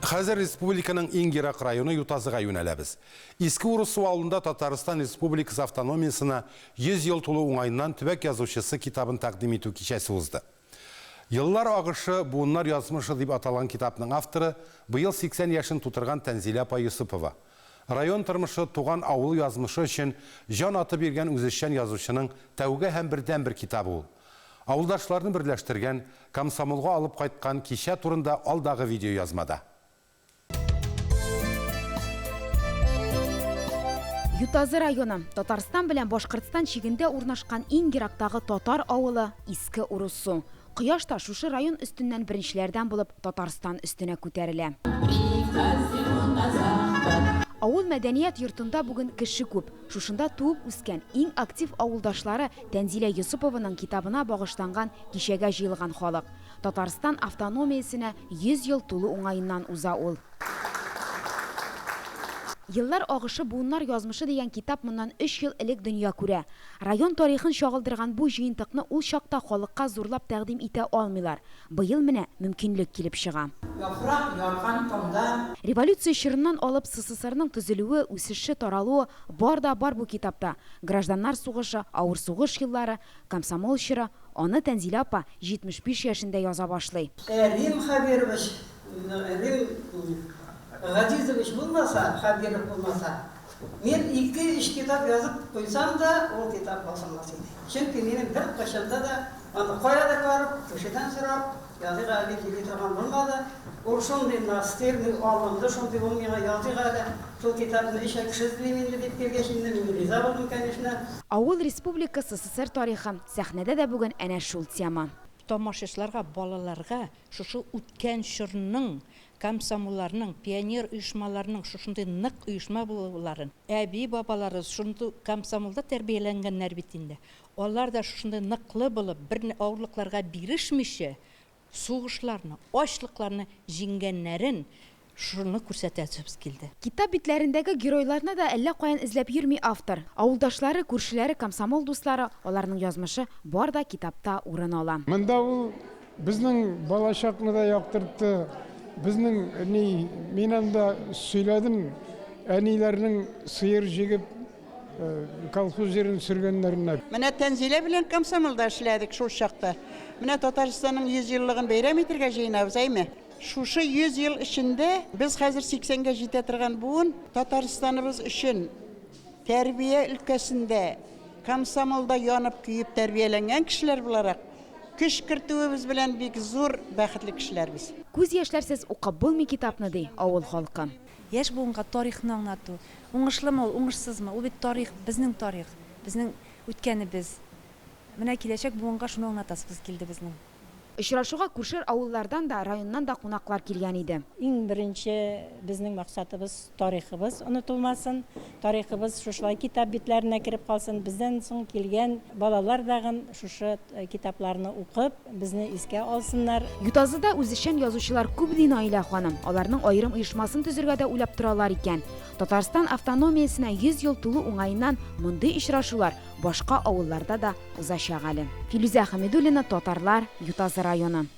Хәзер республиканың иң ерак районы Ютазыға юнәләбез. Иске Урысу авылында Татарстан Республикасы автономиясына 100 ел тулу уңайыннан төбәк язучысы китабын тәкъдим итү кичәсе узды. Еллар агышы буыннар язмышы дип аталган китапның авторы быел 80 яшын тутырган Тәнзилә апа Юсупова. Район тормышы, туган авыл язмышы өчен жан аты биргән үзешчән язучының тәүге һәм бердәнбер китабы ул. Авылдашларны берләштергән, комсомолга алып кайткан кичә турында алдагы видео язмада. Ютазы районы Татарстан белән Башкортстан чигендә урнашкан иң ерактагы татар авылы Иске Урысу. Кояш та шушы район өстеннән беренчеләрдән булып Татарстан өстенә күтәрелә. Авыл мәдәният йортында бүген кеше күп. Шушында туып үскән иң актив авылдашлары Тәнзилә Юсупованың китабына багышланган кичәгә җыелган халык. Татарстан автономиясенә 100 ел тулу уңаеннан уза ул. Еллар агышы буыннар язмышы дигән китап моннан 3 ел элек дөнья күрә. Район тарихын чагылдырган бу җыентыкны ул чакта халыкка зурлап тәкъдим итә алмыйлар. Быел менә мөмкинлек килеп чыга. Революция чорыннан алып СССРның төзелүе, үсеше, таралуы бар бу китапта. Гражданнар сугышы, авыр сугыш еллары, комсомол чоры, аны Тәнзилә апа 75 яшендә яза башлый. Рим Хабирович, Гадизович булмаса, Хабиров булмаса, мен 2-3 китап язып куйсам да, ол китап басылмас иде. Чөнки менің бір кашында да, аны каяда барып, кешедән сорап, языга әле килеп торган булмады. Ул шундый настырный алымды, шундый ул миңа языга әле, шул китапны ишәк шизлим инде дип кергәч инде мин риза булдым, конечно. Авыл республикасы СССР тарихы сәхнәдә дә бүген әнә шул тема. Тамашачыларга, балаларга шушы үткән чорның, комсомолларның, пионер оешмаларының шушындай нык оешма булуларын, әби бабалары шундый комсомолда тәрбияләнгәннәр бит инде. Алар да шушындай ныклы булып, бер авырлыкларга бирешмичә, сугышларны, ачлыкларны җиңгәннәрен шуны күрсәтәбез килде. Китап битләрендәге геройларны да әллә каян эзләп йөрми автор. Авылдашлары, күршеләре, комсомол дуслары, аларның язмышы бар да китапта урын ала. Монда ул безнең балачакны да яктыртты. Безнең минем дә сөйләдем, әниләрнең сыер җигеп колхоз җирен сөргәннәренә. Менә Тәнзилә белән комсомолда эшләдек шул чакта. Менә Татарстанның 100 еллыгын бәйрәм итәргә җыенабыз, әйме? Шушы 100 ел эчендә без хәзер 80-гә җитә торган буын Татарстаныбыз өчен тәрбия өлкәсендә комсомолда янып күйеп тәрбияләнгән кешеләр буларак көч кертүебез белән бик зур бәхетле кешеләрбез. Күз яшьләрсез укып булмый китапны ди авыл халкы. Яшь буынга тарихны аңлату. Уңышлымы, уңышсызмы? Ул бит тарих, безнең тарих, безнең үткәнебез. Менә киләчәк буынга шуны аңлатасыбыз килде безнең. Очрашуга күршер авыллардан да, районнан да кунаклар килгән иде. Иң беренче безнең максатыбыз тарихыбыз онытылмасын, тарихыбыз шушылай китап битләренә кирип калсын. Бездән соң килгән балалар дагы шушы китапларны укып, безне искә алсыннар. Ютазыда үзешчән язучылар күп ди Наилә ханым. Аларның аерым оешмасын төзергә дә уйлап торалар икән. Татарстан автономиясенә 100 ел тулу уңаеннан мондый очрашулар башка авылларда да узачак әле. Филүзә Хәмидуллина, Татарлар, Ютазы районы.